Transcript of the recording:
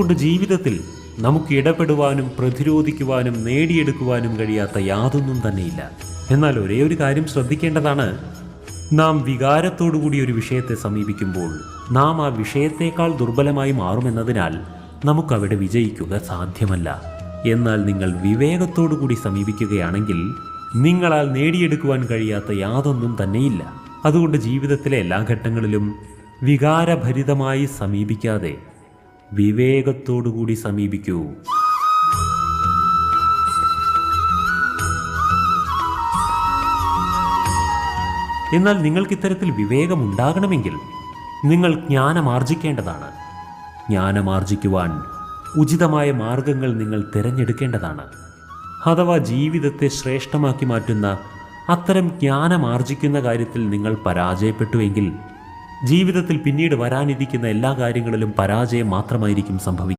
കൊണ്ട് ജീവിതത്തിൽ നമുക്ക് ഇടപെടുവാനും പ്രതിരോധിക്കുവാനും നേടിയെടുക്കുവാനും കഴിയാത്ത യാതൊന്നും തന്നെയില്ല. എന്നാൽ ഒരേ ഒരു കാര്യം ശ്രദ്ധിക്കേണ്ടതാണ്. നാം വികാരത്തോടുകൂടി ഒരു വിഷയത്തെ സമീപിക്കുമ്പോൾ നാം ആ വിഷയത്തേക്കാൾ ദുർബലമായി മാറുമെന്നതിനാൽ നമുക്കവിടെ വിജയിക്കുക സാധ്യമല്ല. എന്നാൽ നിങ്ങൾ വിവേകത്തോടുകൂടി സമീപിക്കുകയാണെങ്കിൽ നിങ്ങളാൽ നേടിയെടുക്കുവാൻ കഴിയാത്ത യാതൊന്നും തന്നെയില്ല. അതുകൊണ്ട് ജീവിതത്തിലെ എല്ലാ ഘട്ടങ്ങളിലും വികാരഭരിതമായി സമീപിക്കാതെ വിവേകത്തോടുകൂടി സമീപിക്കൂ. എന്നാൽ നിങ്ങൾക്ക് ഇത്തരത്തിൽ വിവേകമുണ്ടാകണമെങ്കിൽ നിങ്ങൾ ജ്ഞാനമാർജിക്കേണ്ടതാണ്. ജ്ഞാനമാർജിക്കുവാൻ ഉചിതമായ മാർഗങ്ങൾ നിങ്ങൾ തിരഞ്ഞെടുക്കേണ്ടതാണ്. അഥവാ ജീവിതത്തെ ശ്രേഷ്ഠമാക്കി മാറ്റുന്ന അത്തരം ജ്ഞാനമാർജിക്കുന്ന കാര്യത്തിൽ നിങ്ങൾ പരാജയപ്പെട്ടുവെങ്കിൽ ജീവിതത്തിൽ പിന്നീട് വരാനിരിക്കുന്ന എല്ലാ കാര്യങ്ങളിലും പരാജയം മാത്രമായിരിക്കും സംഭവിക്കുക.